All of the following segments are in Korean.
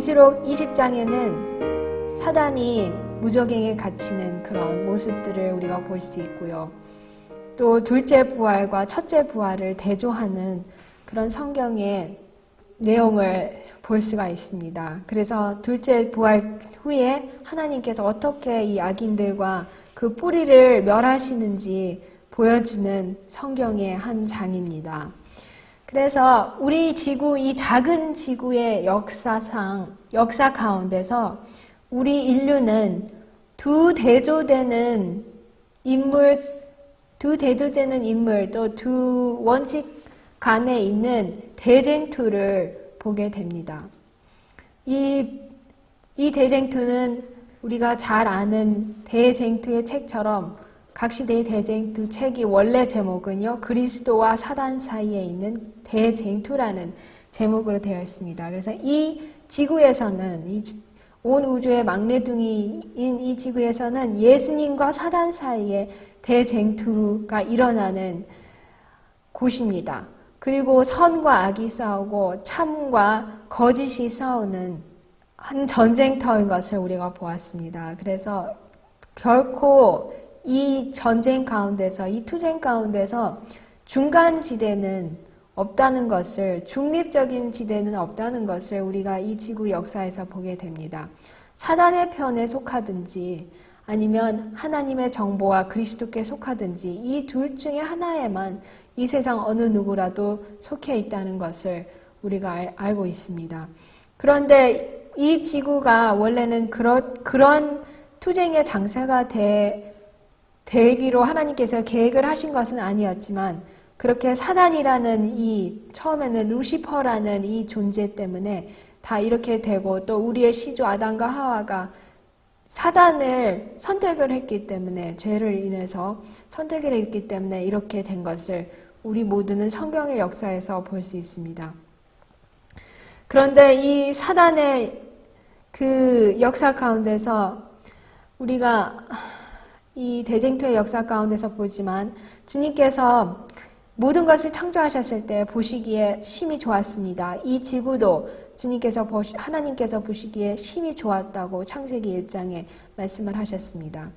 계시록 20장에는 사단이 무적행에 갇히는 그런 모습들을 우리가 볼 수 있고요. 또 둘째 부활과 첫째 부활을 대조하는 그런 성경의 내용을 볼 수가 있습니다. 그래서 둘째 부활 후에 하나님께서 어떻게 이 악인들과 그 뿌리를 멸하시는지 보여주는 성경의 한 장입니다. 그래서 우리 지구, 이 작은 지구의 역사 가운데서 우리 인류는 두 대조되는 인물, 또 두 원칙 간에 있는 대쟁투를 보게 됩니다. 이 대쟁투는 우리가 잘 아는 대쟁투의 책처럼 각 시대의 대쟁투 책이 원래 제목은요, 그리스도와 사단 사이에 있는 대쟁투라는 제목으로 되어 있습니다. 그래서 이 지구에서는, 온 우주의 막내둥이인 이 지구에서는 예수님과 사단 사이에 대쟁투가 일어나는 곳입니다. 그리고 선과 악이 싸우고 참과 거짓이 싸우는 한 전쟁터인 것을 우리가 보았습니다. 그래서 결코 이 전쟁 가운데서, 이 투쟁 가운데서 중간 지대는 없다는 것을, 중립적인 지대는 없다는 것을 우리가 이 지구 역사에서 보게 됩니다. 사단의 편에 속하든지 아니면 하나님의 정보와 그리스도께 속하든지 이 둘 중에 하나에만 이 세상 어느 누구라도 속해 있다는 것을 우리가 알고 있습니다. 그런데 이 지구가 원래는 그런 투쟁의 장사가 되기로 하나님께서 계획을 하신 것은 아니었지만 그렇게 사단이라는 처음에는 루시퍼라는 이 존재 때문에 다 이렇게 되고 또 우리의 시조 아담과 하와가 사단을 선택을 했기 때문에 죄를 인해서 선택을 했기 때문에 이렇게 된 것을 우리 모두는 성경의 역사에서 볼 수 있습니다. 그런데 이 사단의 그 역사 가운데서 우리가 이 대쟁투의 역사 가운데서 보지만 주님께서 모든 것을 창조하셨을 때 보시기에 심히 좋았습니다. 이 지구도 하나님께서 보시기에 심히 좋았다고 창세기 1장에 말씀을 하셨습니다.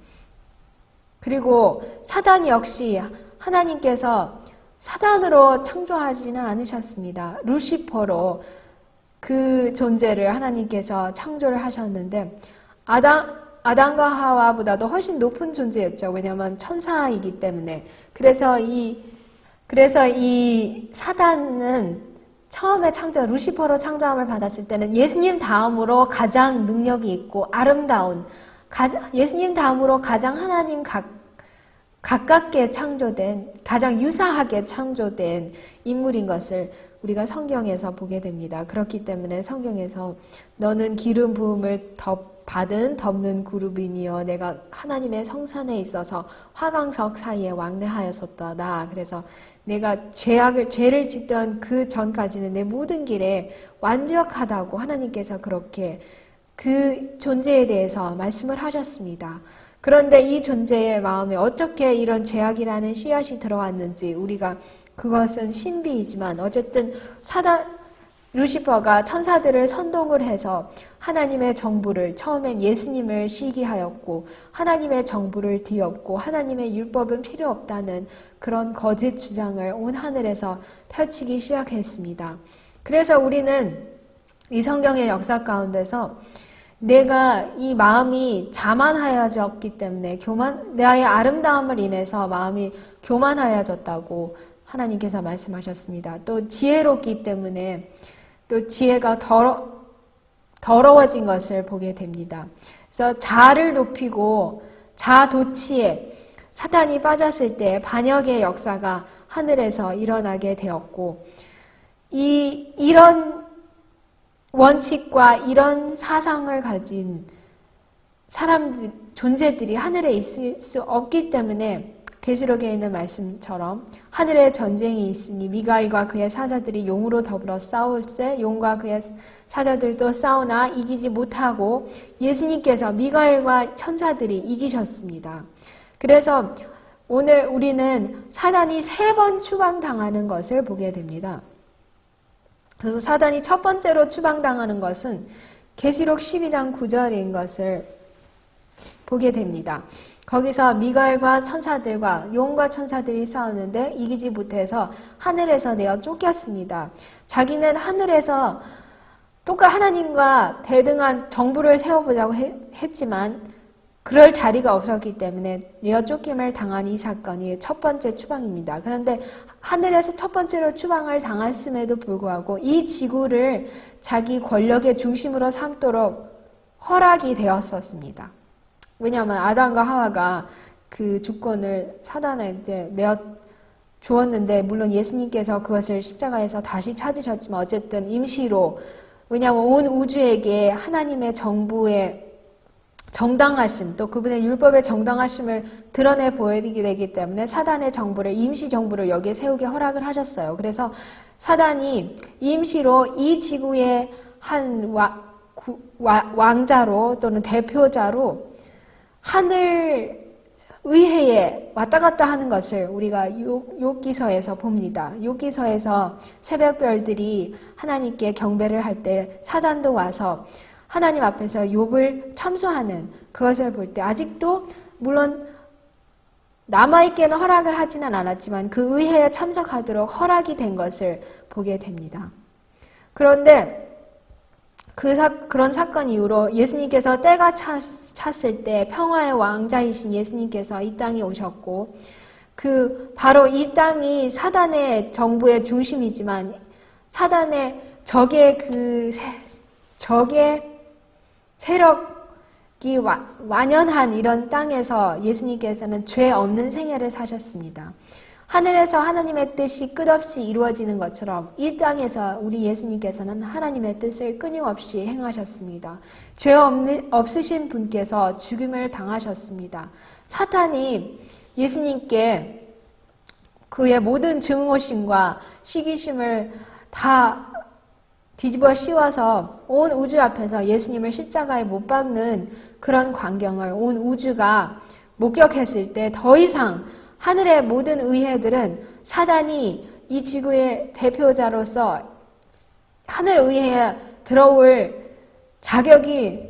그리고 사단 역시 하나님께서 사단으로 창조하지는 않으셨습니다. 루시퍼로 그 존재를 하나님께서 창조를 하셨는데 아담과 하와보다도 훨씬 높은 존재였죠. 왜냐하면 천사이기 때문에. 그래서 이 사단은 처음에 루시퍼로 창조함을 받았을 때는 예수님 다음으로 가장 능력이 있고 아름다운, 예수님 다음으로 가장 하나님 가깝게 창조된, 가장 유사하게 창조된 인물인 것을 우리가 성경에서 보게 됩니다. 그렇기 때문에 성경에서 너는 기름 부음을 받은 덮는 그룹이니여 내가 하나님의 성산에 있어서 화강석 사이에 왕래하였었다. 그래서 내가 죄를 짓던 그 전까지는 내 모든 길에 완벽하다고 하나님께서 그렇게 그 존재에 대해서 말씀을 하셨습니다. 그런데 이 존재의 마음에 어떻게 이런 죄악이라는 씨앗이 들어왔는지 우리가 그것은 신비이지만 어쨌든 루시퍼가 천사들을 선동을 해서 하나님의 정부를 처음엔 예수님을 시기하였고 하나님의 정부를 뒤엎고 하나님의 율법은 필요 없다는 그런 거짓 주장을 온 하늘에서 펼치기 시작했습니다. 그래서 우리는 이 성경의 역사 가운데서 내가 이 마음이 자만하여졌기 때문에 나의 아름다움을 인해서 마음이 교만하여졌다고 하나님께서 말씀하셨습니다. 또 지혜롭기 때문에 또 지혜가 더러워진 것을 보게 됩니다. 그래서 자아를 높이고 자아도취에 사탄이 빠졌을 때 반역의 역사가 하늘에서 일어나게 되었고 이런 원칙과 이런 사상을 가진 존재들이 하늘에 있을 수 없기 때문에 계시록에 있는 말씀처럼 하늘에 전쟁이 있으니 미가엘과 그의 사자들이 용으로 더불어 싸울세 용과 그의 사자들도 싸우나 이기지 못하고 예수님께서 미가엘과 천사들이 이기셨습니다. 그래서 오늘 우리는 사단이 3번 추방당하는 것을 보게 됩니다. 그래서 사단이 첫 번째로 추방당하는 것은 계시록 12장 9절인 것을 보게 됩니다. 거기서 미가엘과 천사들과 용과 천사들이 싸우는데 이기지 못해서 하늘에서 내어 쫓겼습니다. 자기는 하늘에서 하나님과 대등한 정부를 세워보자고 했지만 그럴 자리가 없었기 때문에 내어 쫓김을 당한 이 사건이 첫 번째 추방입니다. 그런데 하늘에서 첫 번째로 추방을 당했음에도 불구하고 이 지구를 자기 권력의 중심으로 삼도록 허락이 되었었습니다. 왜냐하면 아담과 하와가 그 주권을 사단한테 내어 주었는데, 물론 예수님께서 그것을 십자가에서 다시 찾으셨지만 어쨌든 임시로, 왜냐하면 온 우주에게 하나님의 정부의 정당하심, 또 그분의 율법의 정당하심을 드러내 보이게 되기 때문에 사단의 정부를, 임시 정부를 여기에 세우게 허락을 하셨어요. 그래서 사단이 임시로 이 지구의 한 왕자로 또는 대표자로 하늘 의회에 왔다 갔다 하는 것을 우리가 욥기서에서 봅니다. 욥기서에서 새벽별들이 하나님께 경배를 할 때 사단도 와서 하나님 앞에서 욥을 참소하는 그것을 볼 때, 아직도 물론 남아있게는 허락을 하지는 않았지만 그 의회에 참석하도록 허락이 된 것을 보게 됩니다. 그런데 그런 사건 이후로 예수님께서 때가 찼을 때 평화의 왕자이신 예수님께서 이 땅에 오셨고, 바로 이 땅이 사단의 정부의 중심이지만 사단의 적의 세력이 완연한 이런 땅에서 예수님께서는 죄 없는 생애를 사셨습니다. 하늘에서 하나님의 뜻이 끝없이 이루어지는 것처럼 이 땅에서 우리 예수님께서는 하나님의 뜻을 끊임없이 행하셨습니다. 죄 없으신 분께서 죽임을 당하셨습니다. 사탄이 예수님께 그의 모든 증오심과 시기심을 다 뒤집어 씌워서 온 우주 앞에서 예수님을 십자가에 못 박는 그런 광경을 온 우주가 목격했을 때 더 이상 하늘의 모든 의회들은 사단이 이 지구의 대표자로서 하늘 의회에 들어올 자격이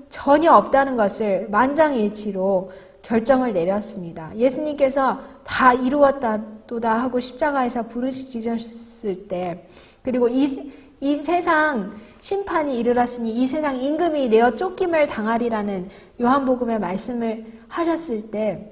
전혀 없다는 것을 만장일치로 결정을 내렸습니다. 예수님께서 다 이루었다도다 하고 십자가에서 부르짖으셨을 때, 그리고 이 세상 심판이 이르렀으니 이 세상 임금이 내어 쫓김을 당하리라는 요한복음의 말씀을 하셨을 때,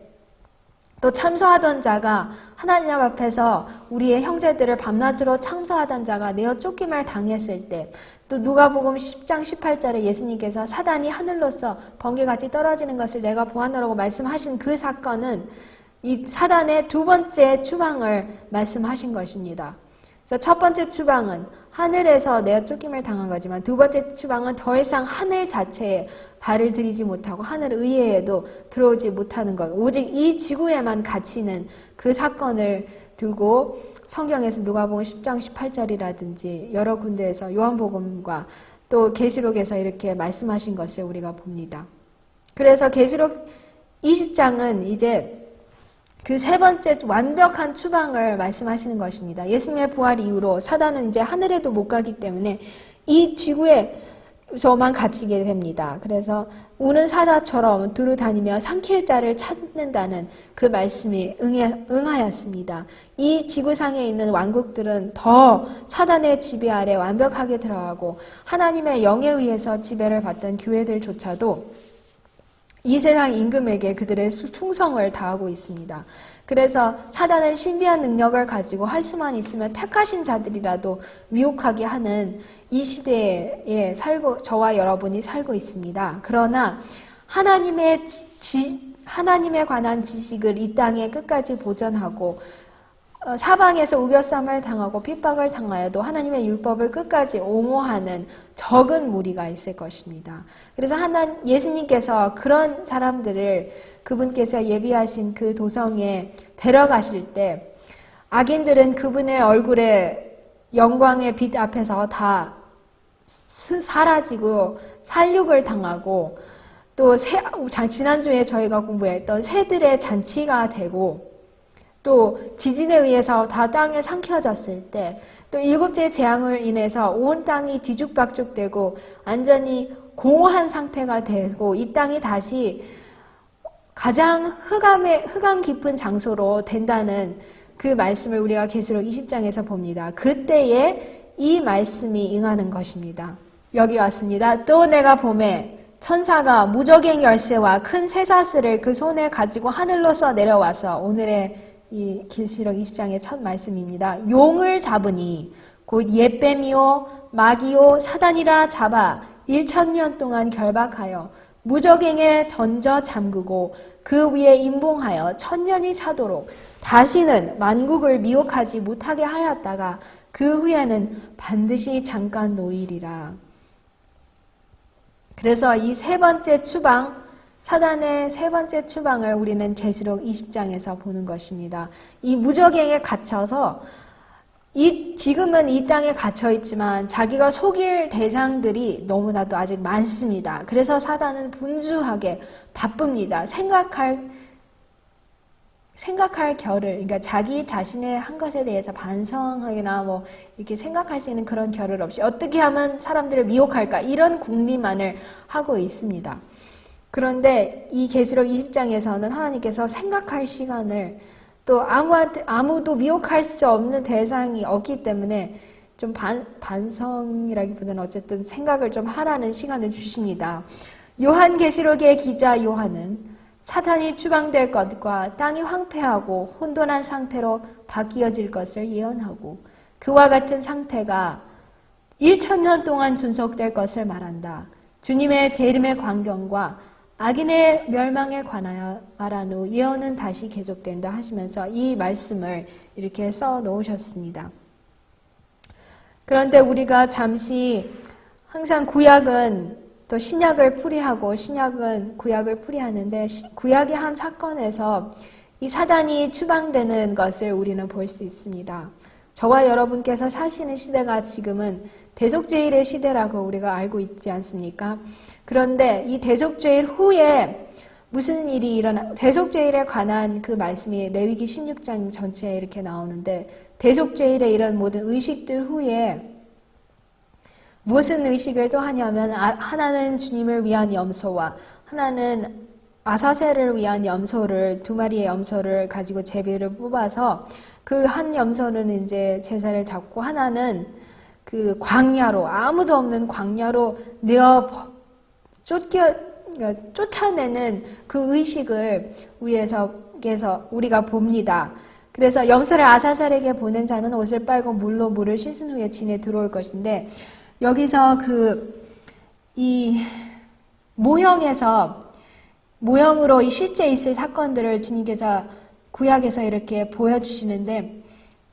또 참소하던 자가 하나님 앞에서 우리의 형제들을 밤낮으로 참소하던 자가 내어 쫓김을 당했을 때, 또 누가복음 10장 18절에 예수님께서 사단이 하늘로서 번개같이 떨어지는 것을 내가 보았노라고 말씀하신 그 사건은 이 사단의 두 번째 추방을 말씀하신 것입니다. 그래서 첫 번째 추방은 하늘에서 내어 쫓김을 당한 거지만 두 번째 추방은 더 이상 하늘 자체에 발을 들이지 못하고 하늘 의회에도 들어오지 못하는 것, 오직 이 지구에만 갇히는 그 사건을 두고 성경에서 누가복음 10장 18절이라든지 여러 군데에서 요한복음과 또 계시록에서 이렇게 말씀하신 것을 우리가 봅니다. 그래서 계시록 20장은 이제 그 세 번째 완벽한 추방을 말씀하시는 것입니다. 예수님의 부활 이후로 사단은 이제 하늘에도 못 가기 때문에 이 지구에서만 갇히게 됩니다. 그래서 우는 사자처럼 두루 다니며 삼킬 자를 찾는다는 그 말씀이 응하였습니다. 이 지구상에 있는 왕국들은 더 사단의 지배 아래 완벽하게 들어가고 하나님의 영에 의해서 지배를 받던 교회들조차도 이 세상 임금에게 그들의 충성을 다하고 있습니다. 그래서 사단은 신비한 능력을 가지고 할 수만 있으면 택하신 자들이라도 미혹하게 하는 이 시대에 저와 여러분이 살고 있습니다. 그러나 하나님에 관한 지식을 이 땅에 끝까지 보존하고 사방에서 우겨쌈을 당하고 핍박을 당하여도 하나님의 율법을 끝까지 옹호하는 적은 무리가 있을 것입니다. 그래서 예수님께서 그런 사람들을 그분께서 예비하신 그 도성에 데려가실 때 악인들은 그분의 얼굴에 영광의 빛 앞에서 다 사라지고 살육을 당하고, 또 지난주에 저희가 공부했던 새들의 잔치가 되고, 또 지진에 의해서 다 땅에 삼켜졌을 때, 또 일곱째 재앙을 인해서 온 땅이 뒤죽박죽되고 완전히 공허한 상태가 되고 이 땅이 다시 가장 흑암 깊은 장소로 된다는 그 말씀을 우리가 계시록 20장에서 봅니다. 그때에 이 말씀이 응하는 것입니다. 여기 왔습니다. 또 내가 보매 천사가 무저갱 열쇠와 큰 쇠사슬을 그 손에 가지고 하늘로서 내려와서, 오늘의 이 계시록 20장의 첫 말씀입니다. 용을 잡으니 곧 옛뱀이요 마귀요 사단이라 잡아 1000년 동안 결박하여 무저갱에 던져 잠그고 그 위에 임봉하여 1000년이 차도록 다시는 만국을 미혹하지 못하게 하였다가 그 후에는 반드시 잠깐 놓이리라. 그래서 이 세 번째 추방, 사단의 세 번째 추방을 우리는 계시록 20장에서 보는 것입니다. 이 무저갱에 갇혀서 지금은 이 땅에 갇혀 있지만 자기가 속일 대상들이 너무나도 아직 많습니다. 그래서 사단은 분주하게 바쁩니다. 생각할 겨를, 그러니까 자기 자신의 한 것에 대해서 반성하거나 뭐 이렇게 생각할 수 있는 그런 겨를 없이 어떻게 하면 사람들을 미혹할까, 이런 궁리만을 하고 있습니다. 그런데 이 계시록 20장에서는 하나님께서 생각할 시간을, 또 아무도 미혹할 수 없는 대상이 없기 때문에 좀 반성이라기보다는 어쨌든 생각을 좀 하라는 시간을 주십니다. 요한계시록의 기자 요한은 사탄이 추방될 것과 땅이 황폐하고 혼돈한 상태로 바뀌어질 것을 예언하고 그와 같은 상태가 1000년 동안 존속될 것을 말한다. 주님의 재림의 광경과 악인의 멸망에 관하여 말한 후 예언은 다시 계속된다 하시면서 이 말씀을 이렇게 써 놓으셨습니다. 그런데 우리가 잠시 항상 구약은 또 신약을 풀이하고 신약은 구약을 풀이하는데, 구약의 한 사건에서 이 사단이 추방되는 것을 우리는 볼 수 있습니다. 저와 여러분께서 사시는 시대가 지금은 대속죄일의 시대라고 우리가 알고 있지 않습니까? 그런데 이 대속죄일 후에 무슨 일이 대속죄일에 관한 그 말씀이 레위기 16장 전체에 이렇게 나오는데, 대속죄일에 이런 모든 의식들 후에 무슨 의식을 또 하냐면, 하나는 주님을 위한 염소와 하나는 아사셀을 위한 염소를, 2마리의 염소를 가지고 제비를 뽑아서 그 한 염소는 이제 제사를 잡고 하나는 그 광야로, 아무도 없는 광야로 쫓아내는 그 의식을 우리가 봅니다. 그래서 염소를 아사셀에게 보낸 자는 옷을 빨고 물로 물을 씻은 후에 진에 들어올 것인데, 여기서 이 모형으로 이 실제 있을 사건들을 주님께서 구약에서 이렇게 보여주시는데,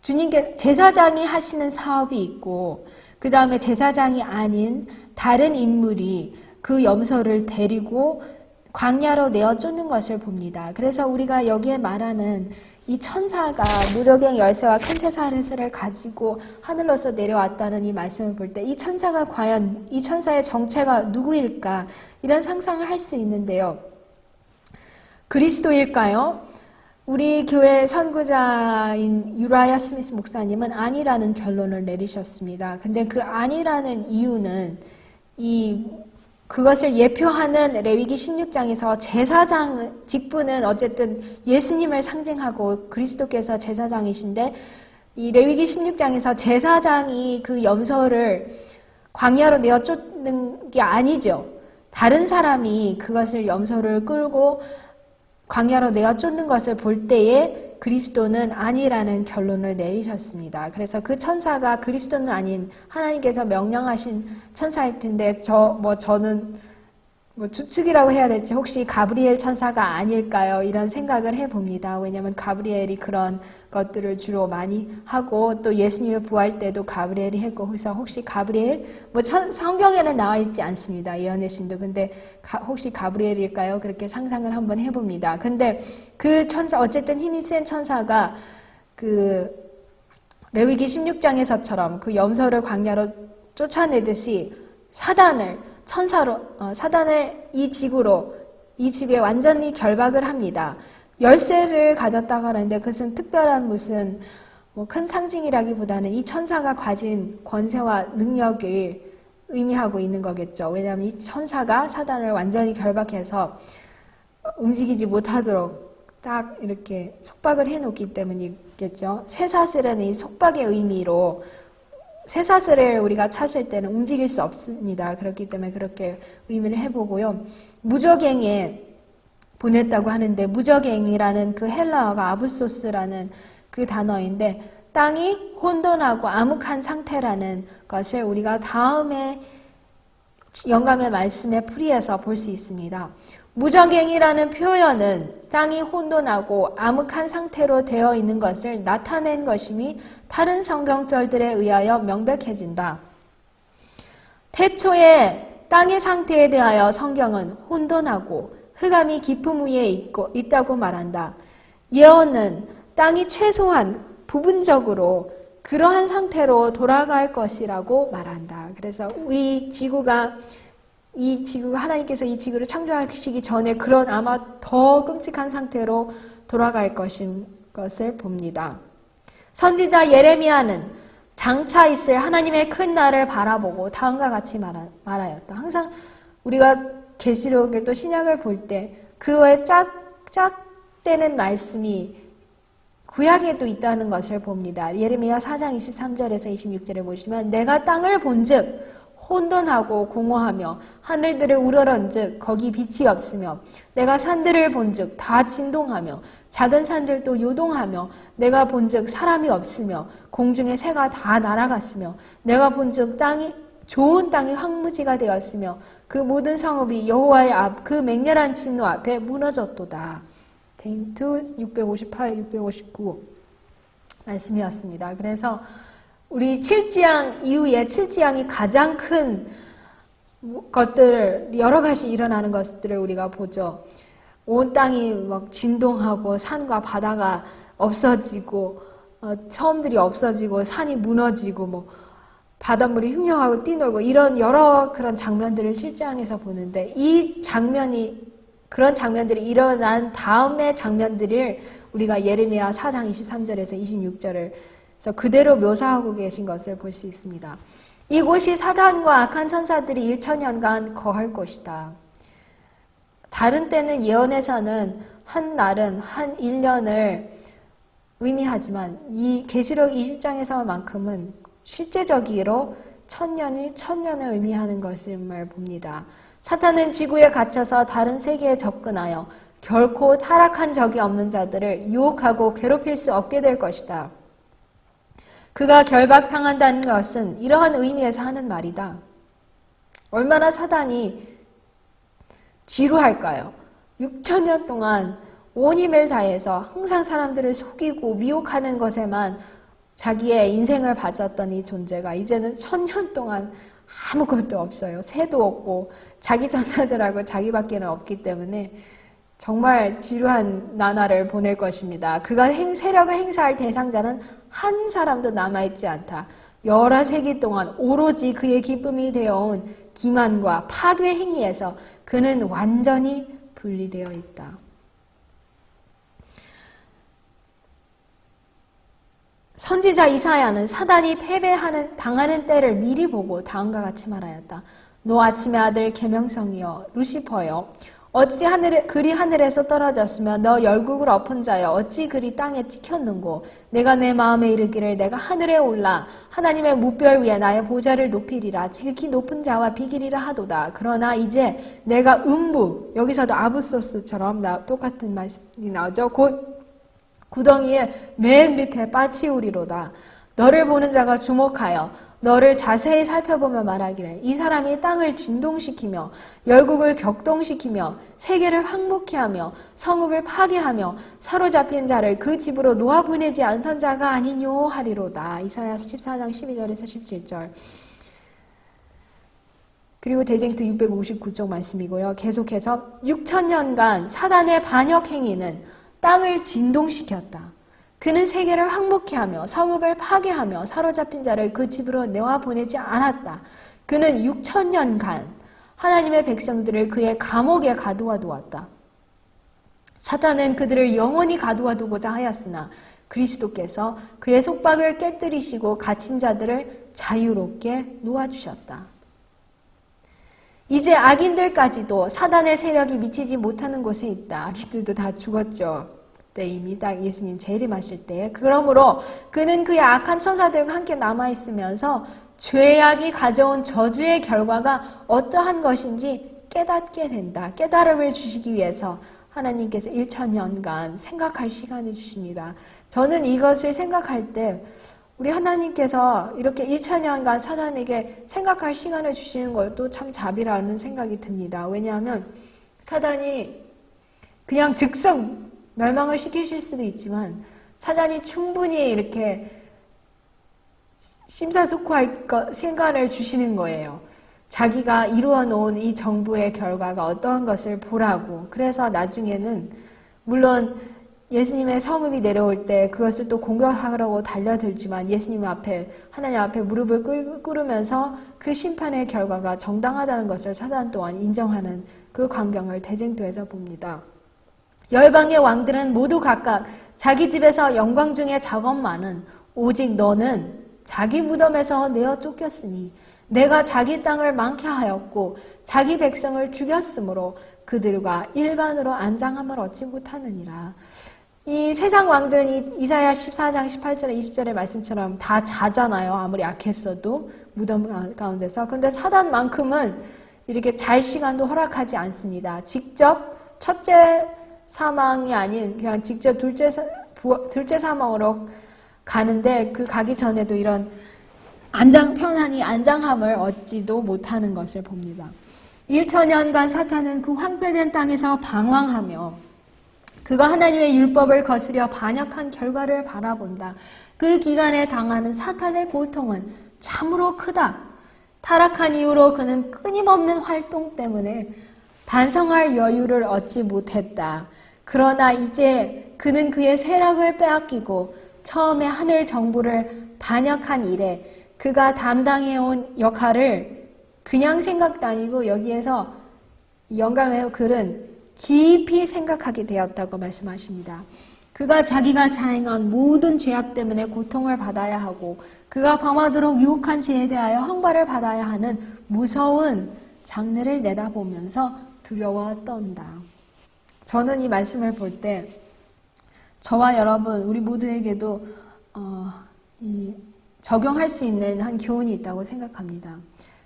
주님께 제사장이 하시는 사업이 있고, 그 다음에 제사장이 아닌 다른 인물이 그 염소를 데리고 광야로 내어 쫓는 것을 봅니다. 그래서 우리가 여기에 말하는 이 천사가 무저갱 열쇠와 큰 쇠사슬을 가지고 하늘로서 내려왔다는 이 말씀을 볼 때, 이 천사가 과연 이 천사의 정체가 누구일까, 이런 상상을 할 수 있는데요. 그리스도일까요? 우리 교회 선구자인 유라야 스미스 목사님은 아니라는 결론을 내리셨습니다. 근데 그 아니라는 이유는 그것을 예표하는 레위기 16장에서 제사장 직분은 어쨌든 예수님을 상징하고 그리스도께서 제사장이신데, 이 레위기 16장에서 제사장이 그 염소를 광야로 내어 쫓는 게 아니죠. 다른 사람이 그것을 염소를 끌고 광야로 내어 쫓는 것을 볼 때에 그리스도는 아니라는 결론을 내리셨습니다. 그래서 그 천사가 그리스도는 아닌 하나님께서 명령하신 천사일 텐데, 저는 추측이라고 해야 될지 혹시 가브리엘 천사가 아닐까요? 이런 생각을 해봅니다. 왜냐하면 가브리엘이 그런 것들을 주로 많이 하고, 또 예수님을 부활 때도 가브리엘이 했고, 그래서 혹시 가브리엘, 성경에는 나와 있지 않습니다. 예언의 신도. 근데 혹시 가브리엘일까요? 그렇게 상상을 한번 해봅니다. 근데 그 천사, 어쨌든 힘이 센 천사가 그 레위기 16장에서처럼 그 염소를 광야로 쫓아내듯이 사단을 이 지구에 완전히 결박을 합니다. 열쇠를 가졌다고 하는데 그것은 특별한 무슨 뭐 큰 상징이라기보다는 이 천사가 가진 권세와 능력을 의미하고 있는 거겠죠. 왜냐하면 이 천사가 사단을 완전히 결박해서 움직이지 못하도록 딱 이렇게 속박을 해놓기 때문이겠죠. 쇠사슬은 이 속박의 의미로 쇠사슬을 우리가 찼을 때는 움직일 수 없습니다. 그렇기 때문에 그렇게 의미를 해보고요. 무적행에 보냈다고 하는데 무적행이라는 그 헬라어가 아부소스라는 그 단어인데 땅이 혼돈하고 암흑한 상태라는 것을 우리가 다음에 영감의 말씀의 풀이에서 볼 수 있습니다. 무적행이라는 표현은 땅이 혼돈하고 암흑한 상태로 되어 있는 것을 나타낸 것임이 다른 성경절들에 의하여 명백해진다. 태초에 땅의 상태에 대하여 성경은 혼돈하고 흑암이 깊음 위에 있다고 말한다. 예언은 땅이 최소한 부분적으로 그러한 상태로 돌아갈 것이라고 말한다. 그래서 이 지구가 하나님께서 이 지구를 창조하시기 전에 그런 아마 더 끔찍한 상태로 돌아갈 것을 봅니다. 선지자 예레미야는 장차 있을 하나님의 큰 날을 바라보고 다음과 같이 말하였다. 항상 우리가 계시록을 또 신약을 볼 때 그거에 짝되는 말씀이 구약에도 있다는 것을 봅니다. 예레미야 4장 23절에서 26절에 보시면 내가 땅을 본즉 혼돈하고 공허하며 하늘들을 우러런즉 거기 빛이 없으며 내가 산들을 본즉 다 진동하며 작은 산들도 요동하며 내가 본즉 사람이 없으며 공중의 새가 다 날아갔으며 내가 본즉 좋은 땅이 황무지가 되었으며 그 모든 성읍이 여호와의 앞 그 맹렬한 진노 앞에 무너졌도다. 댕투 658, 659 말씀이었습니다. 그래서 우리 7지양 이후에 7지양이 가장 큰 것들, 여러 가지 일어나는 것들을 우리가 보죠. 온 땅이 막 진동하고 산과 바다가 없어지고 섬들이 없어지고 산이 무너지고 뭐 바닷물이 흉흉하고 뛰놀고 이런 여러 그런 장면들을 7장에서 보는데 그런 장면들이 일어난 다음의 장면들을 우리가 예레미야 4장 23절에서 26절을 그대로 묘사하고 계신 것을 볼 수 있습니다. 이곳이 사단과 악한 천사들이 1000년간 거할 곳이다. 다른 때는 예언에서는 한 날은 한 1년을 의미하지만 이 계시록 20장에서만큼은 실제적으로 1000년이 1000년을 의미하는 것임을 봅니다. 사탄은 지구에 갇혀서 다른 세계에 접근하여 결코 타락한 적이 없는 자들을 유혹하고 괴롭힐 수 없게 될 것이다. 그가 결박당한다는 것은 이러한 의미에서 하는 말이다. 얼마나 사단이 지루할까요? 6000년 동안 온 힘을 다해서 항상 사람들을 속이고 미혹하는 것에만 자기의 인생을 바쳤던 이 존재가 이제는 1000년 동안 아무것도 없어요. 새도 없고 자기 전사들하고 자기밖에는 없기 때문에 정말 지루한 나날을 보낼 것입니다. 그가 세력을 행사할 대상자는 한 사람도 남아있지 않다. 여러 세기 동안 오로지 그의 기쁨이 되어온 기만과 파괴 행위에서 그는 완전히 분리되어 있다. 선지자 이사야는 사단이 당하는 때를 미리 보고 다음과 같이 말하였다. 너 아침의 아들 계명성이여 루시퍼여 어찌 그리 하늘에서 떨어졌으며 너 열국을 엎은 자여 어찌 그리 땅에 찍혔는고 내가 내 마음에 이르기를 내가 하늘에 올라 하나님의 무별 위에 나의 보좌를 높이리라 지극히 높은 자와 비기리라 하도다. 그러나 이제 내가 여기서도 아부소스처럼 똑같은 말씀이 나오죠. 곧 구덩이의 맨 밑에 빠치우리로다. 너를 보는 자가 주목하여 너를 자세히 살펴보며 말하기를 이 사람이 땅을 진동시키며 열국을 격동시키며 세계를 황무케 하며 성읍을 파괴하며 사로잡힌 자를 그 집으로 놓아보내지 않던 자가 아니뇨 하리로다. 이사야서 14장 12절에서 17절. 그리고 대쟁투 659쪽 말씀이고요. 계속해서 6000년간 사단의 반역 행위는 땅을 진동시켰다. 그는 세계를 황무케 하며 성읍을 파괴하며 사로잡힌 자를 그 집으로 내어보내지 않았다. 그는 6000년간 하나님의 백성들을 그의 감옥에 가두어 두었다. 사탄은 그들을 영원히 가두어두고자 하였으나 그리스도께서 그의 속박을 깨뜨리시고 갇힌 자들을 자유롭게 놓아주셨다. 이제 악인들까지도 사단의 세력이 미치지 못하는 곳에 있다. 악인들도 다 죽었죠. 그때 이미 딱 예수님 재림하실 때. 그러므로 그는 그의 악한 천사들과 함께 남아있으면서 죄악이 가져온 저주의 결과가 어떠한 것인지 깨닫게 된다. 깨달음을 주시기 위해서 하나님께서 1000년간 생각할 시간을 주십니다. 저는 이것을 생각할 때 우리 하나님께서 이렇게 1000년간 사단에게 생각할 시간을 주시는 것도 참 자비라는 생각이 듭니다. 왜냐하면 사단이 그냥 즉석 멸망을 시키실 수도 있지만 사단이 충분히 이렇게 심사숙고할 시간을 주시는 거예요. 자기가 이루어 놓은 이 정부의 결과가 어떠한 것을 보라고. 그래서 나중에는 물론 예수님의 성읍이 내려올 때 그것을 또 공격하려고 달려들지만 예수님 앞에, 하나님 앞에 무릎을 꿇으면서 그 심판의 결과가 정당하다는 것을 사단 또한 인정하는 그 광경을 대쟁도에서 봅니다. 열방의 왕들은 모두 각각 자기 집에서 영광 중에 작업만은 오직 너는 자기 무덤에서 내어 쫓겼으니 내가 자기 땅을 많게 하였고 자기 백성을 죽였으므로 그들과 일반으로 안장함을 얻지 못하느니라. 이 세상 왕들은 이사야 14장 18절에 20절의 말씀처럼 다 자잖아요. 아무리 약했어도 무덤 가운데서. 그런데 사단만큼은 이렇게 잘 시간도 허락하지 않습니다. 직접 첫째 사망이 아닌 그냥 직접 둘째 사망으로 가는데 그 가기 전에도 이런 편안히 안장함을 얻지도 못하는 것을 봅니다. 1000년간 사탄은 그 황폐된 땅에서 방황하며 그가 하나님의 율법을 거스려 반역한 결과를 바라본다. 그 기간에 당하는 사탄의 고통은 참으로 크다. 타락한 이후로 그는 끊임없는 활동 때문에 반성할 여유를 얻지 못했다. 그러나 이제 그는 그의 세력을 빼앗기고 처음에 하늘 정부를 반역한 이래 그가 담당해온 역할을 그냥 생각도 아니고 여기에서 영감의 글은 깊이 생각하게 되었다고 말씀하십니다. 그가 자기가 자행한 모든 죄악 때문에 고통을 받아야 하고 그가 범하도록 유혹한 죄에 대하여 형벌을 받아야 하는 무서운 장래를 내다보면서 두려워 떤다. 저는 이 말씀을 볼 때 저와 여러분 우리 모두에게도 적용할 수 있는 한 교훈이 있다고 생각합니다.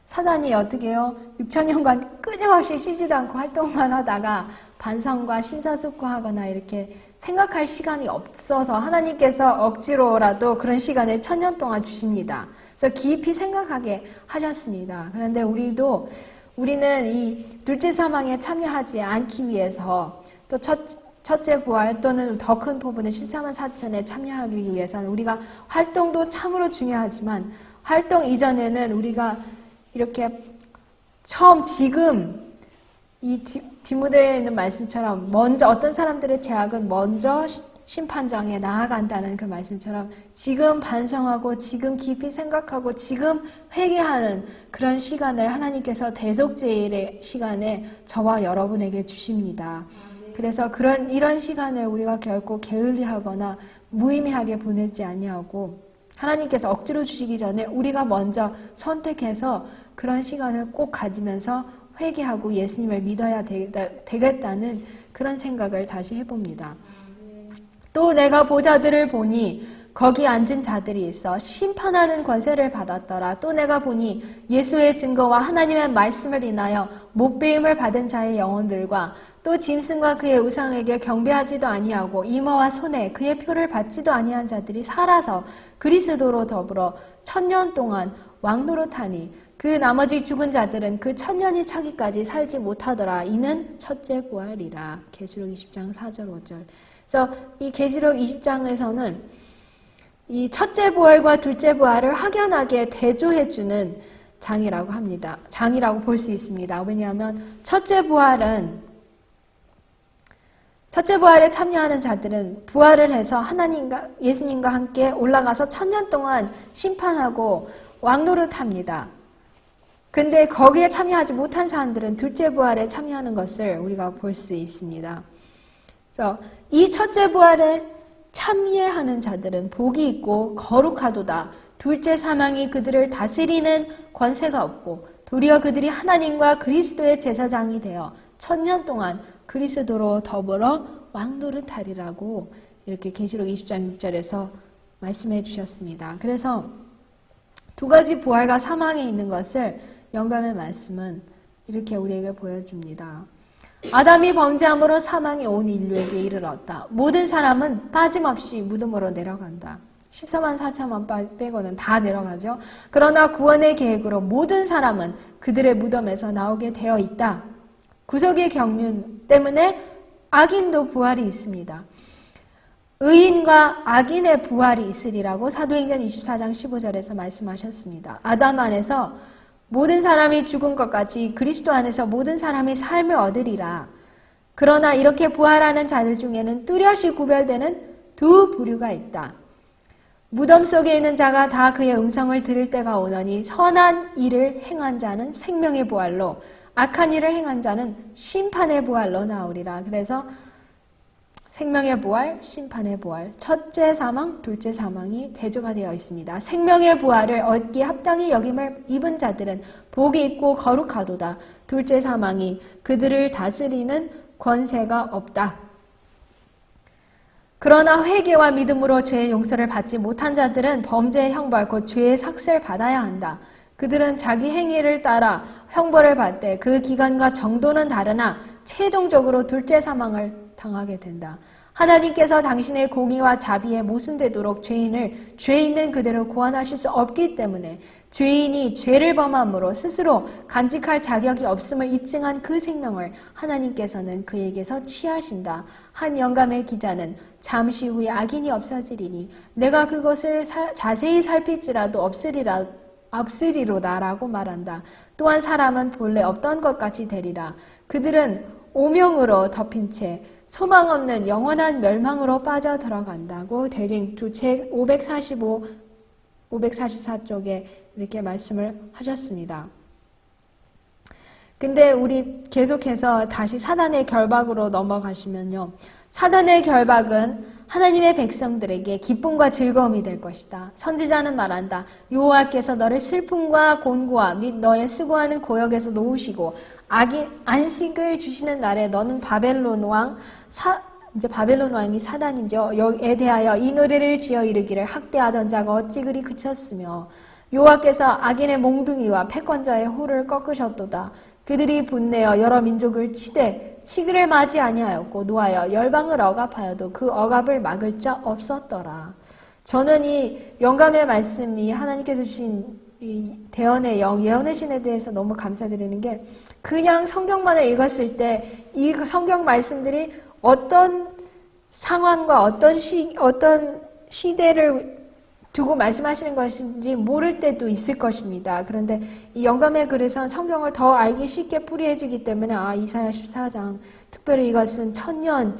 사단이 어떻게 해요? 6000년간 끊임없이 쉬지도 않고 활동만 하다가 반성과 심사숙고하거나 이렇게 생각할 시간이 없어서 하나님께서 억지로라도 그런 시간을 1000년 동안 주십니다. 그래서 깊이 생각하게 하셨습니다. 그런데 우리는 이 둘째 사망에 참여하지 않기 위해서 또 첫째 부활 또는 더 큰 부분의 14만 4천에 참여하기 위해서는 우리가 활동도 참으로 중요하지만 활동 이전에는 우리가 이렇게 지금 이 디모데에 있는 말씀처럼 먼저 어떤 사람들의 죄악은 먼저 심판장에 나아간다는 그 말씀처럼 지금 반성하고 지금 깊이 생각하고 지금 회개하는 그런 시간을 하나님께서 대속죄일의 시간에 저와 여러분에게 주십니다. 그래서 이런 시간을 우리가 결코 게을리하거나 무의미하게 보내지 아니하고 하나님께서 억지로 주시기 전에 우리가 먼저 선택해서 그런 시간을 꼭 가지면서 회개하고 예수님을 믿어야 되겠다는 그런 생각을 다시 해봅니다. 또 내가 보자들을 보니 거기 앉은 자들이 있어 심판하는 권세를 받았더라. 또 내가 보니 예수의 증거와 하나님의 말씀을 인하여 못배임을 받은 자의 영혼들과 또 짐승과 그의 우상에게 경배하지도 아니하고 이마와 손에 그의 표를 받지도 아니한 자들이 살아서 그리스도로 더불어 1000년 동안 왕노릇하니 그 나머지 죽은 자들은 그 1000년이 차기까지 살지 못하더라. 이는 첫째 부활이라. 계시록 20장 4절 5절. 그래서 이 계시록 20장에서는 이 첫째 부활과 둘째 부활을 확연하게 대조해주는 장이라고 합니다. 장이라고 볼 수 있습니다. 왜냐하면 첫째 부활에 참여하는 자들은 부활을 해서 예수님과 함께 올라가서 1000년 동안 심판하고 왕노릇합니다. 근데 거기에 참여하지 못한 사람들은 둘째 부활에 참여하는 것을 우리가 볼 수 있습니다. 그래서 이 첫째 부활에 참여하는 자들은 복이 있고 거룩하도다. 둘째 사망이 그들을 다스리는 권세가 없고 도리어 그들이 하나님과 그리스도의 제사장이 되어 1000년 동안 그리스도로 더불어 왕노릇하리라고 이렇게 계시록 20장 6절에서 말씀해 주셨습니다. 그래서 두 가지 부활과 사망에 있는 것을 영감의 말씀은 이렇게 우리에게 보여줍니다. 아담이 범죄함으로 사망이 온 인류에게 이르렀다. 모든 사람은 빠짐없이 무덤으로 내려간다. 14만 4천만 빼고는 다 내려가죠. 그러나 구원의 계획으로 모든 사람은 그들의 무덤에서 나오게 되어 있다. 구속의 경륜 때문에 악인도 부활이 있습니다. 의인과 악인의 부활이 있으리라고 사도행전 24장 15절에서 말씀하셨습니다. 아담 안에서 모든 사람이 죽은 것 같이 그리스도 안에서 모든 사람이 삶을 얻으리라. 그러나 이렇게 부활하는 자들 중에는 뚜렷이 구별되는 두 부류가 있다. 무덤 속에 있는 자가 다 그의 음성을 들을 때가 오너니 선한 일을 행한 자는 생명의 부활로 악한 일을 행한 자는 심판의 부활로 나오리라. 그래서 생명의 부활, 심판의 부활, 첫째 사망, 둘째 사망이 대조가 되어 있습니다. 생명의 부활을 얻기에 합당히 여김을 입은 자들은 복이 있고 거룩하도다. 둘째 사망이 그들을 다스리는 권세가 없다. 그러나 회개와 믿음으로 죄의 용서를 받지 못한 자들은 범죄의 형벌, 곧 죄의 삭슬을 받아야 한다. 그들은 자기 행위를 따라 형벌을 받되 그 기간과 정도는 다르나 최종적으로 둘째 사망을 당하게 된다. 하나님께서 당신의 공의와 자비에 모순되도록 죄인을 죄 있는 그대로 구원하실 수 없기 때문에 죄인이 죄를 범함으로 스스로 간직할 자격이 없음을 입증한 그 생명을 하나님께서는 그에게서 취하신다. 한 영감의 기자는 잠시 후에 악인이 없어지리니 내가 그것을 자세히 살필지라도 없으리로다라고 말한다. 또한 사람은 본래 없던 것 같이 되리라. 그들은 오명으로 덮인 채 소망 없는 영원한 멸망으로 빠져 들어간다고 대징 책 545, 544쪽에 이렇게 말씀을 하셨습니다. 근데 우리 계속해서 다시 사단의 결박으로 넘어가시면요. 사단의 결박은 하나님의 백성들에게 기쁨과 즐거움이 될 것이다. 선지자는 말한다. 여호와께서 너를 슬픔과 곤고와 및 너의 수고하는 고역에서 놓으시고 안식을 주시는 날에 너는 바벨론 왕 이제 바벨론 왕이 사단이죠. 에 대하여 이 노래를 지어 이르기를 학대하던 자가 어찌 그리 그쳤으며 여호와께서 악인의 몽둥이와 패권자의 호를 꺾으셨도다. 그들이 분내어 여러 민족을 치되 치기를 마지 아니하였고 노하여 열방을 억압하여도 그 억압을 막을 자 없었더라. 저는 이 영감의 말씀이 하나님께서 주신 이 대언의 영, 예언의 신에 대해서 너무 감사드리는 게 그냥 성경만을 읽었을 때 이 성경 말씀들이 어떤 상황과 어떤 시대를 두고 말씀하시는 것인지 모를 때도 있을 것입니다. 그런데 이 영감의 글에선 성경을 더 알기 쉽게 풀이해 주기 때문에 이사야 14장 특별히 이것은 1000년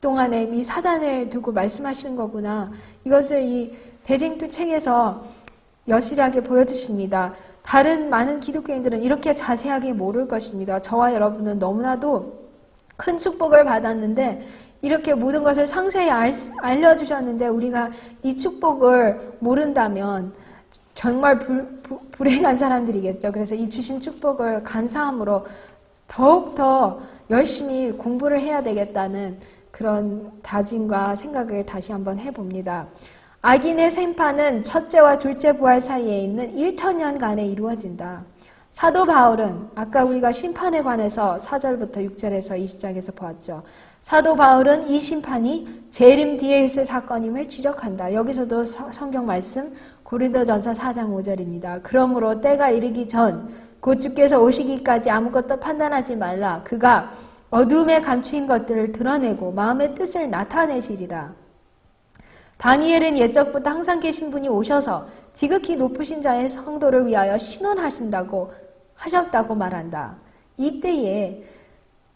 동안에 이 사단을 두고 말씀하시는 거구나. 이것을 이 대징투 책에서 여실하게 보여주십니다. 다른 많은 기독교인들은 이렇게 자세하게 모를 것입니다. 저와 여러분은 너무나도 큰 축복을 받았는데 이렇게 모든 것을 상세히 알려주셨는데 우리가 이 축복을 모른다면 정말 불행한 사람들이겠죠. 그래서 이 주신 축복을 감사함으로 더욱더 열심히 공부를 해야 되겠다는 그런 다짐과 생각을 다시 한번 해봅니다. 악인의 생판은 첫째와 둘째 부활 사이에 있는 1000년간에 이루어진다. 사도 바울은 아까 우리가 심판에 관해서 4절부터 6절에서 20장에서 보았죠. 사도 바울은 이 심판이 재림 뒤에 있을 사건임을 지적한다. 여기서도 성경 말씀 고린도전서 4장 5절입니다. 그러므로 때가 이르기 전 곧 주께서 오시기까지 아무것도 판단하지 말라. 그가 어둠에 감추인 것들을 드러내고 마음의 뜻을 나타내시리라. 다니엘은 옛적부터 항상 계신 분이 오셔서 지극히 높으신 자의 성도를 위하여 신원하신다고 하셨다고 말한다. 이때에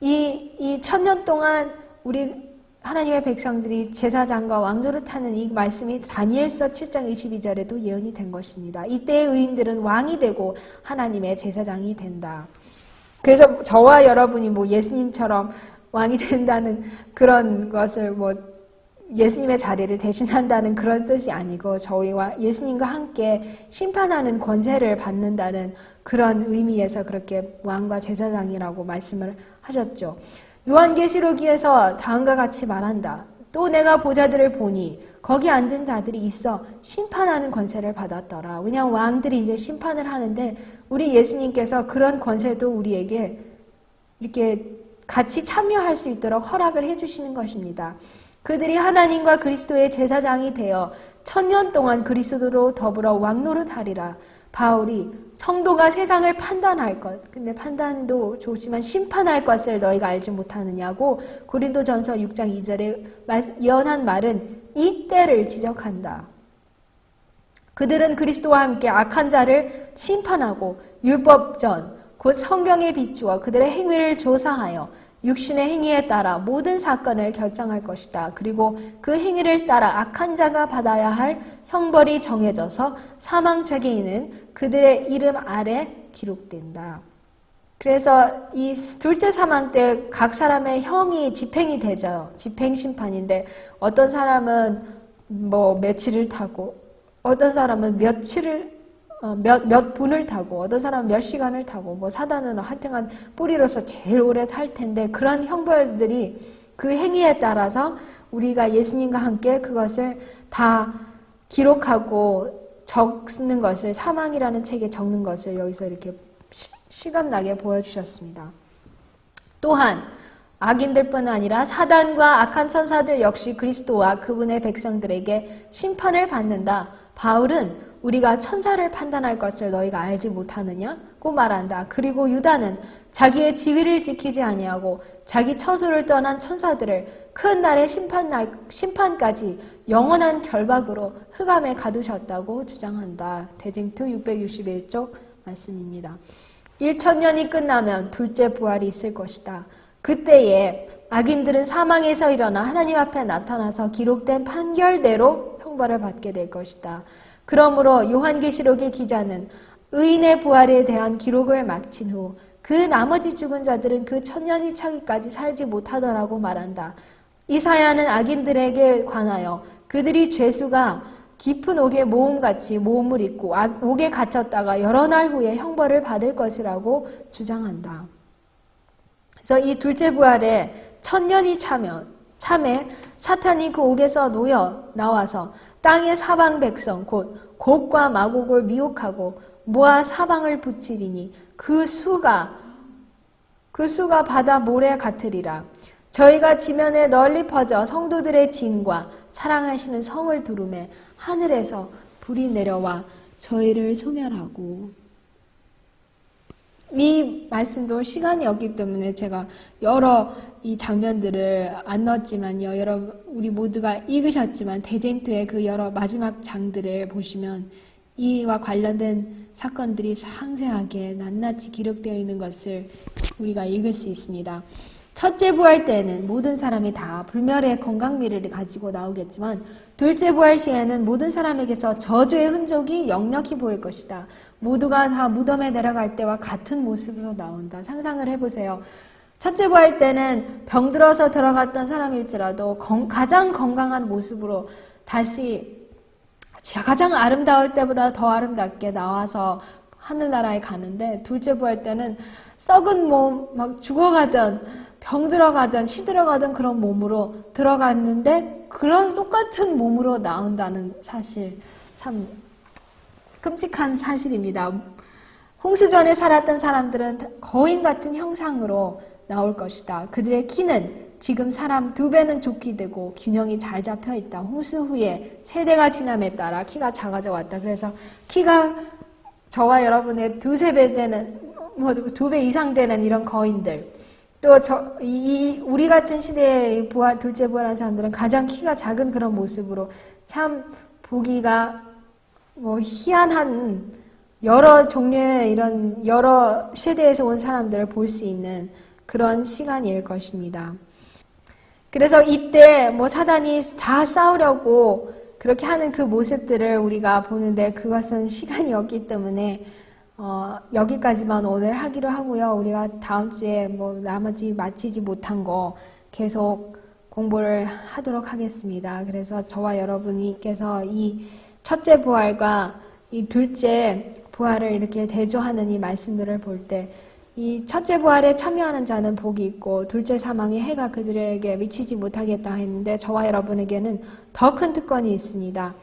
이 1000년 동안 우리 하나님의 백성들이 제사장과 왕노릇하는 이 말씀이 다니엘서 7장 22절에도 예언이 된 것입니다. 이때의 의인들은 왕이 되고 하나님의 제사장이 된다. 그래서 저와 여러분이 예수님처럼 왕이 된다는 그런 것을 뭐 예수님의 자리를 대신한다는 그런 뜻이 아니고 저희와 예수님과 함께 심판하는 권세를 받는다는 그런 의미에서 그렇게 왕과 제사장이라고 말씀을 하셨죠. 요한계시록에서 다음과 같이 말한다. 또 내가 보좌들을 보니 거기 앉은 자들이 있어 심판하는 권세를 받았더라. 왜냐하면 왕들이 이제 심판을 하는데 우리 예수님께서 그런 권세도 우리에게 이렇게 같이 참여할 수 있도록 허락을 해주시는 것입니다. 그들이 하나님과 그리스도의 제사장이 되어 1000년 동안 그리스도로 더불어 왕노릇하리라. 바울이 성도가 세상을 판단할 것, 근데 판단도 좋지만 심판할 것을 너희가 알지 못하느냐고 고린도전서 6장 2절에 예언한 말은 이 때를 지적한다. 그들은 그리스도와 함께 악한 자를 심판하고 율법전, 곧 성경에 비추어 그들의 행위를 조사하여 육신의 행위에 따라 모든 사건을 결정할 것이다. 그리고 그 행위를 따라 악한 자가 받아야 할 형벌이 정해져서 사망책에 있는 그들의 이름 아래 기록된다. 그래서 이 둘째 사망 때 각 사람의 형이 집행이 되죠. 집행심판인데 어떤 사람은 뭐 며칠을 타고 어떤 사람은 몇 분을 타고 어떤 사람은 몇 시간을 타고 뭐 사단은 하여튼간 뿌리로서 제일 오래 탈 텐데 그런 형벌들이 그 행위에 따라서 우리가 예수님과 함께 그것을 다 기록하고 적는 것을 사망이라는 책에 적는 것을 여기서 이렇게 실감나게 보여주셨습니다. 또한 악인들뿐 아니라 사단과 악한 천사들 역시 그리스도와 그분의 백성들에게 심판을 받는다. 바울은 우리가 천사를 판단할 것을 너희가 알지 못하느냐고 말한다. 그리고 유다는 자기의 지위를 지키지 아니하고 자기 처소를 떠난 천사들을 큰 날의 심판까지 영원한 결박으로 흑암에 가두셨다고 주장한다. 대징투 661쪽 말씀입니다. 1000년이 끝나면 둘째 부활이 있을 것이다. 그때에 악인들은 사망에서 일어나 하나님 앞에 나타나서 기록된 판결대로 형벌을 받게 될 것이다. 그러므로 요한계시록의 기자는 의인의 부활에 대한 기록을 마친 후 그 나머지 죽은 자들은 그 1000년이 차기까지 살지 못하더라고 말한다. 이사야는 악인들에게 관하여 그들이 죄수가 깊은 옥에 모음같이 모음을 입고 옥에 갇혔다가 여러 날 후에 형벌을 받을 것이라고 주장한다. 그래서 이 둘째 부활에 1000년이 참에 사탄이 그 옥에서 놓여 나와서 땅의 사방 백성 곧 곡과 마곡을 미혹하고 모아 사방을 붙이리니 그 수가 바다 모래 같으리라. 저희가 지면에 널리 퍼져 성도들의 진과 사랑하시는 성을 두루매 하늘에서 불이 내려와 저희를 소멸하고. 이 말씀도 시간이 없기 때문에 제가 여러 이 장면들을 안 넣었지만요. 우리 모두가 읽으셨지만 대쟁투의 그 여러 마지막 장들을 보시면 이와 관련된 사건들이 상세하게 낱낱이 기록되어 있는 것을 우리가 읽을 수 있습니다. 첫째 부활 때에는 모든 사람이 다 불멸의 건강미를 가지고 나오겠지만 둘째 부활 시에는 모든 사람에게서 저주의 흔적이 역력히 보일 것이다. 모두가 다 무덤에 내려갈 때와 같은 모습으로 나온다. 상상을 해보세요. 첫째 부활 때는 병들어서 들어갔던 사람일지라도 가장 건강한 모습으로 다시 가장 아름다울 때보다 더 아름답게 나와서 하늘나라에 가는데 둘째 부활 때는 썩은 몸, 막 죽어가던 병들어가던 시들어가던 그런 몸으로 들어갔는데 그런 똑같은 몸으로 나온다는 사실 참 끔찍한 사실입니다. 홍수전에 살았던 사람들은 거인 같은 형상으로 나올 것이다. 그들의 키는 지금 사람 2배는 좋게 되고 균형이 잘 잡혀 있다. 홍수 후에 세대가 지남에 따라 키가 작아져 왔다. 그래서 키가 저와 여러분의 2-3배 되는, 2배 이상 되는 이런 거인들. 또 우리 같은 시대의 둘째 부활한 사람들은 가장 키가 작은 그런 모습으로 참 보기가 희한한 여러 종류의 이런 여러 세대에서 온 사람들을 볼 수 있는 그런 시간일 것입니다. 그래서 이때 사단이 다 싸우려고 그렇게 하는 그 모습들을 우리가 보는데 그것은 시간이 없기 때문에 여기까지만 오늘 하기로 하고요. 우리가 다음 주에 나머지 마치지 못한 거 계속 공부를 하도록 하겠습니다. 그래서 저와 여러분께서 이 첫째 부활과 이 둘째 부활을 이렇게 대조하는 이 말씀들을 볼 때 이 첫째 부활에 참여하는 자는 복이 있고 둘째 사망의 해가 그들에게 미치지 못하겠다 했는데 저와 여러분에게는 더 큰 특권이 있습니다.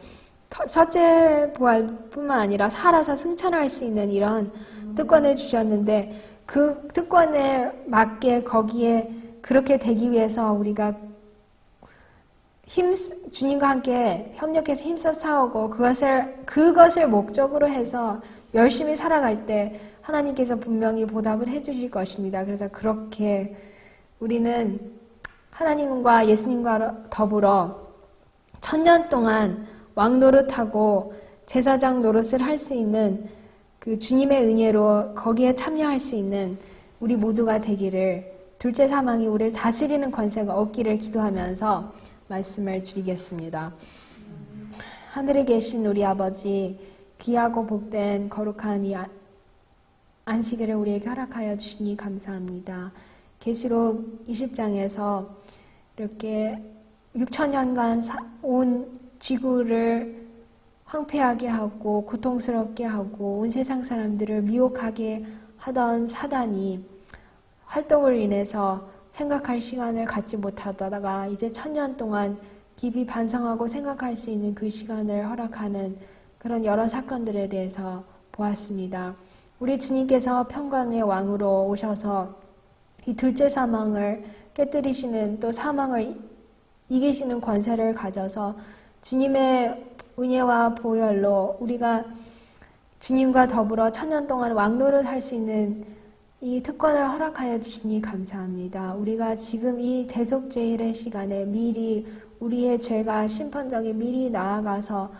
첫째 부활뿐만 아니라 살아서 승천할 수 있는 이런 특권을 주셨는데 그 특권에 맞게 거기에 그렇게 되기 위해서 우리가 주님과 함께 협력해서 힘써 싸우고 그것을 목적으로 해서 열심히 살아갈 때 하나님께서 분명히 보답을 해주실 것입니다. 그래서 그렇게 우리는 하나님과 예수님과 더불어 1000년 동안 왕 노릇하고 제사장 노릇을 할 수 있는 그 주님의 은혜로 거기에 참여할 수 있는 우리 모두가 되기를, 둘째 사망이 우리를 다스리는 권세가 없기를 기도하면서 말씀을 드리겠습니다. 하늘에 계신 우리 아버지, 귀하고 복된 거룩한 이 안식일을 우리에게 허락하여 주시니 감사합니다. 계시록 20장에서 이렇게 6000년간 온 지구를 황폐하게 하고 고통스럽게 하고 온 세상 사람들을 미혹하게 하던 사단이 활동을 인해서 생각할 시간을 갖지 못하다가 이제 1000년 동안 깊이 반성하고 생각할 수 있는 그 시간을 허락하는 그런 여러 사건들에 대해서 보았습니다. 우리 주님께서 평강의 왕으로 오셔서 이 둘째 사망을 깨뜨리시는, 또 사망을 이기시는 권세를 가져서 주님의 은혜와 보혈로 우리가 주님과 더불어 1000년 동안 왕노릇 할 수 있는 이 특권을 허락하여 주시니 감사합니다. 우리가 지금 이 대속죄일의 시간에 미리 우리의 죄가 심판정에 미리 나아가서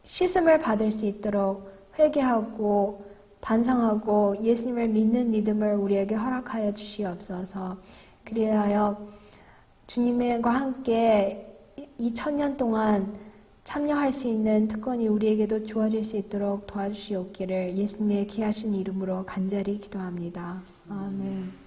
씻음을 받을 수 있도록 회개하고 반성하고 예수님을 믿는 믿음을 우리에게 허락하여 주시옵소서. 그리하여 주님과 함께 이 1000년 동안 참여할 수 있는 특권이 우리에게도 주어질 수 있도록 도와주시옵기를 예수님의 귀하신 이름으로 간절히 기도합니다. 아멘.